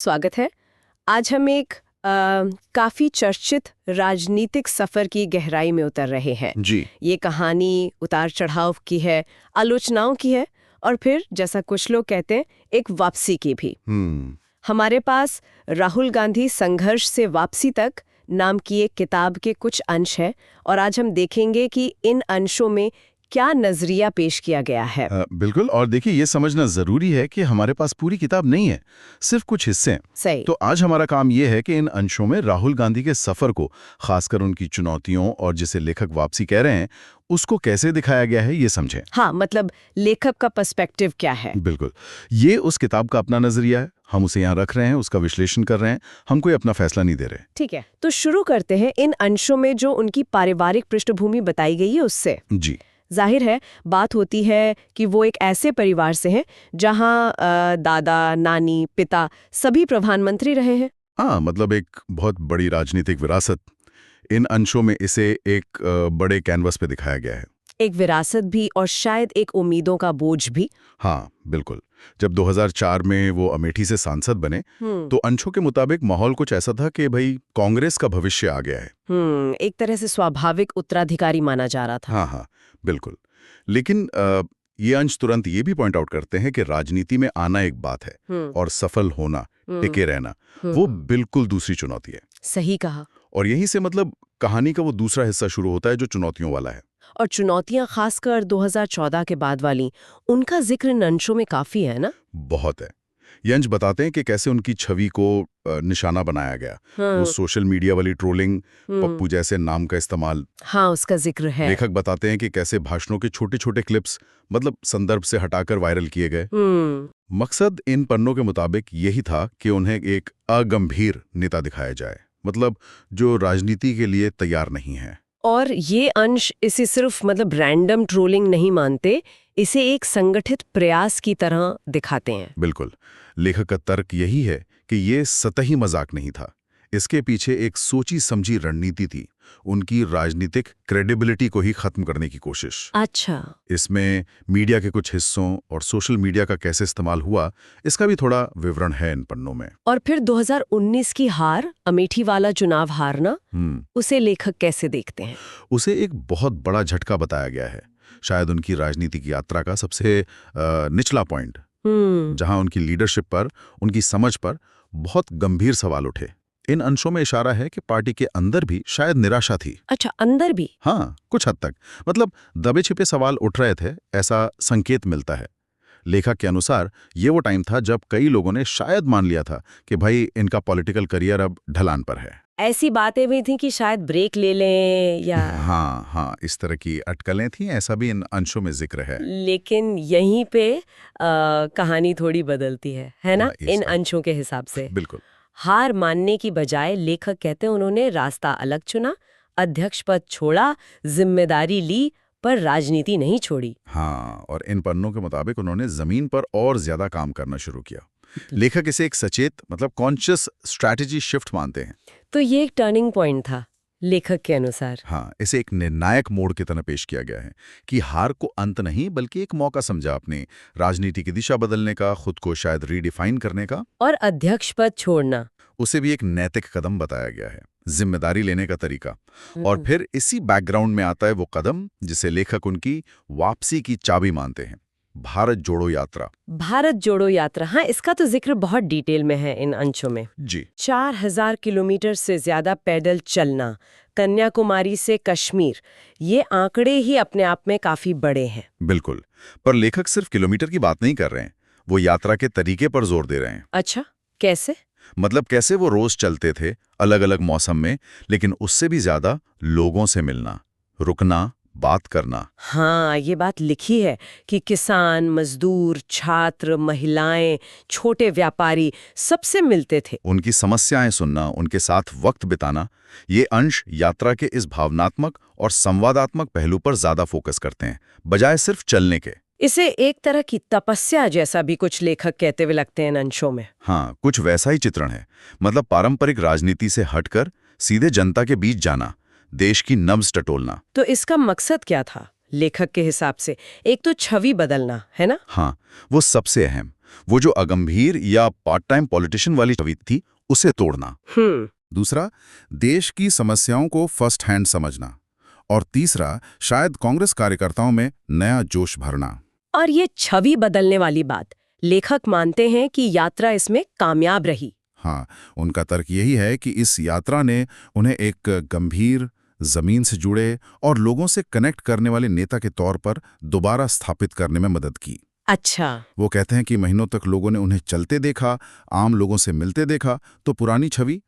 स्वागत है। आज हम एक काफी चर्चित राजनीतिक सफर की गहराई में उतर रहे हैं जी। ये कहानी उतार चढ़ाव की है, आलोचनाओं की है और फिर जैसा कुछ लोग कहते हैं एक वापसी की भी। हमारे पास राहुल गांधी संघर्ष से वापसी तक नाम की एक किताब के कुछ अंश है और आज हम देखेंगे कि इन अंशों में क्या नजरिया पेश किया गया है। बिल्कुल। और देखिए, ये समझना जरूरी है कि हमारे पास पूरी किताब नहीं है, सिर्फ कुछ हिस्से हैं। सही। तो आज हमारा काम ये है कि इन अंशों में राहुल गांधी के सफर को, खासकर उनकी चुनौतियों और जिसे लेखक वापसी कह रहे हैं, उसको कैसे दिखाया गया है ये समझें। हाँ, मतलब लेखक का पर्सपेक्टिव क्या है। बिल्कुल। ये उस किताब का अपना नजरिया है, हम उसे यहाँ रख रहे हैं, उसका विश्लेषण कर रहे हैं, हम कोई अपना फैसला नहीं दे रहे। ठीक है, तो शुरू करते हैं इन अंशों में जो उनकी पारिवारिक पृष्ठभूमि बताई गई है उससे। जी। जाहिर है बात होती है कि वो एक ऐसे परिवार से हैं जहां दादा, नानी, पिता सभी प्रधानमंत्री रहे हैं। हाँ, मतलब एक बहुत बड़ी राजनीतिक विरासत। इन अंशों में इसे एक बड़े कैनवस पे दिखाया गया है। एक विरासत भी और शायद एक उम्मीदों का बोझ भी। हाँ, बिल्कुल। जब 2004 में वो अमेठी से सांसद बने तो अंशों के मुताबिक माहौल कुछ ऐसा था कि भाई कांग्रेस का भविष्य आ गया है। एक तरह से स्वाभाविक उत्तराधिकारी माना जा रहा था। हाँ हाँ, बिल्कुल। लेकिन ये अंश तुरंत ये भी पॉइंट आउट करते हैं कि राजनीति में आना एक बात है और सफल होना, टिके रहना, वो बिल्कुल दूसरी चुनौती है। सही कहा। और यहीं से मतलब कहानी का वो दूसरा हिस्सा शुरू होता है जो चुनौतियों वाला है। और चुनौतियां खासकर 2014 के बाद वाली, उनका जिक्र इन अंशों में काफी है ना। बहुत है। ये अंश बताते हैं कि कैसे उनकी छवि को निशाना बनाया गया। वो सोशल मीडिया वाली ट्रोलिंग, पप्पू जैसे नाम का इस्तेमाल। हाँ, उसका जिक्र है। लेखक बताते हैं कि कैसे भाषणों के छोटे छोटे क्लिप्स मतलब संदर्भ से हटाकर वायरल किए गए। मकसद इन पन्नों के मुताबिक यही था कि उन्हें एक अगंभीर नेता दिखाया जाए, मतलब जो राजनीति के लिए तैयार नहीं है। और ये अंश इसे सिर्फ मतलब रैंडम ट्रोलिंग नहीं मानते, इसे एक संगठित प्रयास की तरह दिखाते हैं। बिल्कुल। लेखक का तर्क यही है कि ये सतही मजाक नहीं था, इसके पीछे एक सोची समझी रणनीति थी, उनकी राजनीतिक क्रेडिबिलिटी को ही खत्म करने की कोशिश। अच्छा। इसमें मीडिया के कुछ हिस्सों और सोशल मीडिया का कैसे इस्तेमाल हुआ, इसका भी थोड़ा विवरण है इन पन्नों में। और फिर 2019 की हार, अमेठी वाला चुनाव हारना, उसे लेखक कैसे देखते हैं। उसे एक बहुत बड़ा झटका बताया गया है, शायद उनकी राजनीतिक यात्रा का सबसे निचला पॉइंट, जहां उनकी लीडरशिप पर, उनकी समझ पर बहुत गंभीर सवाल उठे। इन अंशों में इशारा है कि पार्टी के अंदर भी शायद निराशा थी। अच्छा, अंदर भी? हाँ, कुछ हद तक। मतलब दबे छिपे सवाल उठ रहे थे, ऐसा संकेत मिलता है। लेखक के अनुसार ये वो टाइम था जब कई लोगों ने शायद मान लिया था कि भाई इनका पॉलिटिकल करियर अब ढलान पर है। ऐसी बातें भी थी कि शायद ब्रेक ले लें या हाँ, इस तरह की अटकलें थी, ऐसा भी इन अंशों में जिक्र है। लेकिन यहीं पे कहानी थोड़ी बदलती है ना, इन अंशों के हिसाब से। बिल्कुल। हार मानने की बजाय लेखक कहते हैं उन्होंने रास्ता अलग चुना, अध्यक्ष पद छोड़ा, जिम्मेदारी ली, पर राजनीति नहीं छोड़ी। हाँ, और इन पन्नों के मुताबिक उन्होंने जमीन पर और ज्यादा काम करना शुरू किया। लेखक इसे एक सचेत मतलब कॉन्शियस स्ट्रैटेजी शिफ्ट मानते हैं। तो ये एक टर्निंग पॉइंट था लेखक के अनुसार। हाँ, इसे एक निर्णायक मोड़ की तरह पेश किया गया है कि हार को अंत नहीं बल्कि एक मौका समझा अपने राजनीति की दिशा बदलने का, खुद को शायद रीडिफाइन करने का। और अध्यक्ष पद छोड़ना, उसे भी एक नैतिक कदम बताया गया है, जिम्मेदारी लेने का तरीका। और फिर इसी बैकग्राउंड में आता है वो कदम जिसे लेखक उनकी वापसी की चाबी मानते हैं, भारत जोड़ो यात्रा। भारत जोड़ो यात्रा, हाँ, इसका तो जिक्र बहुत डिटेल में है इन अंशों में। जी। 4000 किलोमीटर से ज्यादा पैदल चलना, कन्याकुमारी से कश्मीर, ये आंकड़े ही अपने आप में काफी बड़े हैं। बिल्कुल। पर लेखक सिर्फ किलोमीटर की बात नहीं कर रहे हैं, वो यात्रा के तरीके पर जोर दे रहे हैं। अच्छा, कैसे? मतलब कैसे वो रोज चलते थे, अलग अलग मौसम में, लेकिन उससे भी ज्यादा लोगों से मिलना, रुकना, बात करना। हाँ, ये बात लिखी है कि किसान, मजदूर, छात्र, महिलाएं, छोटे व्यापारी सबसे मिलते थे। उनकी समस्याएं सुनना, उनके साथ वक्त बिताना। ये अंश यात्रा के इस भावनात्मक और संवादात्मक पहलू पर ज्यादा फोकस करते हैं, बजाय सिर्फ चलने के। इसे एक तरह की तपस्या जैसा भी कुछ लेखक कहते हुए लगते हैं इन अंशों में। हाँ, कुछ वैसा ही चित्रण है। मतलब पारंपरिक राजनीति से हटकर सीधे जनता के बीच जाना, देश की नब्ज टटोलना। तो इसका मकसद क्या था लेखक के हिसाब से? एक तो छवि बदलना है ना। हाँ, वो सबसे अहम। वो जो अगंभीर या पार्ट टाइम पॉलिटिशियन वाली छवि थी उसे तोड़ना। दूसरा, देश की समस्याओं को फर्स्ट हैंड समझना। और तीसरा, शायद कांग्रेस कार्यकर्ताओं में नया जोश भरना। और ये छवि बदलने वाली बात, लेखक मानते हैं कि यात्रा इसमें कामयाब रही। हाँ, उनका तर्क यही है कि इस यात्रा ने उन्हें एक गंभीर, जमीन से जुड़े और लोगों से कनेक्ट करने वाले नेता के तौर पर दोबारा स्थापित करने में मदद की। अच्छा। वो कहते हैं कि महीनों तक लोगों ने उन्हें चलते देखा, आम लोगों से मिलते देखा, तो पुरानी छवि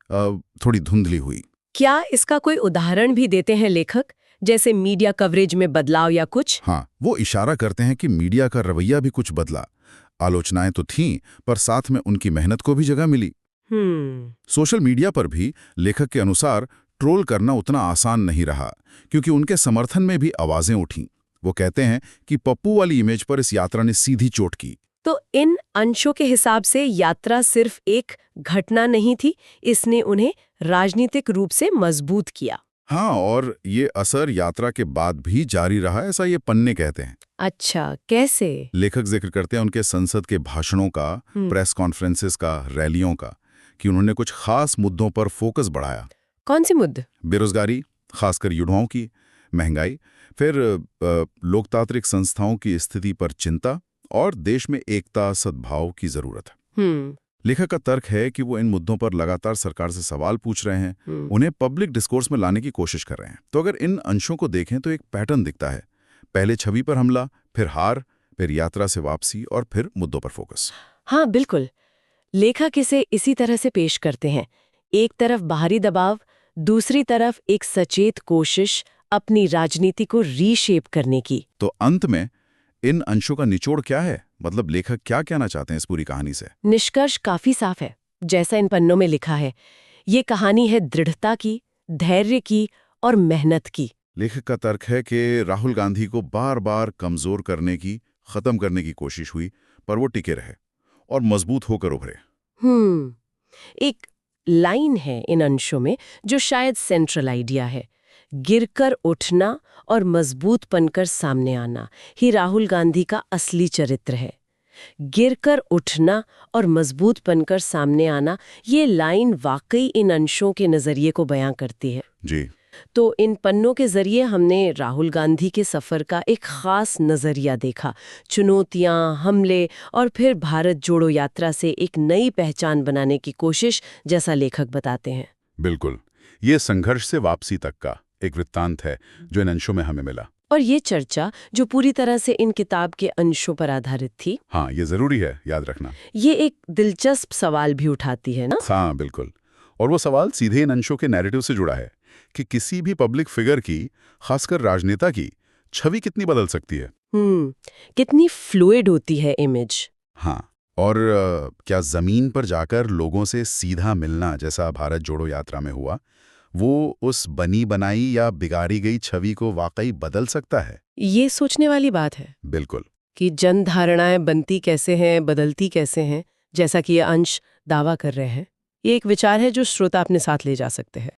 थोड़ी धुंधली हुई। क्या इसका कोई उदाहरण भी देते हैं लेखक, जैसे मीडिया कवरेज में बदलाव या कुछ? हाँ, वो इशारा करते हैं कि मीडिया का रवैया भी कुछ बदला। आलोचनाएं तो थीं, पर साथ में उनकी मेहनत को भी जगह मिली। सोशल मीडिया पर भी लेखक के अनुसार ट्रोल करना उतना आसान नहीं रहा, क्योंकि उनके समर्थन में भी आवाजें उठीं। वो कहते हैं कि पप्पू वाली इमेज पर इस यात्रा ने सीधी चोट की। तो इन अंशों के हिसाब से यात्रा सिर्फ एक घटना नहीं थी, इसने उन्हें राजनीतिक रूप से मजबूत किया। हाँ, और ये असर यात्रा के बाद भी जारी रहा, ऐसा ये पन्ने कहते हैं। अच्छा, कैसे? लेखक जिक्र करते हैं उनके संसद के भाषणों का, प्रेस कॉन्फ्रेंसेस का, रैलियों का, कि उन्होंने कुछ खास मुद्दों पर फोकस बढ़ाया। कौन से मुद्दे? बेरोजगारी, खासकर युवाओं की, महंगाई, फिर लोकतांत्रिक संस्थाओं की स्थिति पर चिंता और देश में एकता, सद्भाव की जरूरत है। लेखक का तर्क है कि वो इन मुद्दों पर लगातार सरकार से सवाल पूछ रहे हैं, उन्हें पब्लिक डिस्कोर्स में लाने की कोशिश कर रहे हैं। तो अगर इन अंशों को देखें तो एक पैटर्न दिखता है, पहले छवि पर हमला, फिर हार, फिर यात्रा से वापसी और फिर मुद्दों पर फोकस। हाँ, बिल्कुल। लेखक इसे इसी तरह से पेश करते हैं, एक तरफ बाहरी दबाव, दूसरी तरफ एक सचेत कोशिश अपनी राजनीति को रीशेप करने की। तो अंत में इन अंशों का निचोड़ क्या है? मतलब लेखक क्या कहना चाहते हैं इस पूरी कहानी से? निष्कर्ष काफी साफ है, जैसा इन पन्नों में लिखा है। ये कहानी है दृढ़ता की, धैर्य की और मेहनत की। लेखक का तर्क है कि राहुल गांधी को बार बार कमजोर करने की, खत्म करने की कोशिश हुई, पर वो टिके रहे और मजबूत होकर उभरे। एक लाइन है इन अंशों में जो शायद सेंट्रल आइडिया है, गिरकर उठना और मजबूत बनकर सामने आना ही राहुल गांधी का असली चरित्र है। गिरकर उठना और मजबूत बनकर सामने आना, ये लाइन वाकई इन अंशों के नजरिए को बयां करती है। जी। तो इन पन्नों के जरिए हमने राहुल गांधी के सफर का एक खास नजरिया देखा, चुनौतियां, हमले और फिर भारत जोड़ो यात्रा से एक नई पहचान बनाने की कोशिश, जैसा लेखक बताते हैं। बिल्कुल, ये संघर्ष से वापसी तक का एक वृत्तांत है जो इन अंशों में हमें मिला। और ये चर्चा जो पूरी तरह से इन किताब के अंशों पर आधारित थी। हाँ, ये जरूरी है याद रखना। ये एक दिलचस्प सवाल भी उठाती है ना? हाँ, बिल्कुल। और वो सवाल सीधे इन अंशों के नैरेटिव से जुड़ा है कि किसी भी पब्लिक फिगर की, खासकर राजनेता की, छवि कितनी बदल सकती है। कितनी फ्लूइड होती है इमेज। हाँ, और क्या जमीन पर जाकर लोगों से सीधा मिलना, जैसा भारत जोड़ो यात्रा में हुआ, वो उस बनी बनाई या बिगाड़ी गई छवि को वाकई बदल सकता है? ये सोचने वाली बात है। बिल्कुल। कि जन धारणाएं बनती कैसे हैं, बदलती कैसे हैं, जैसा कि ये अंश दावा कर रहे हैं। ये एक विचार है जो श्रोता अपने साथ ले जा सकते हैं।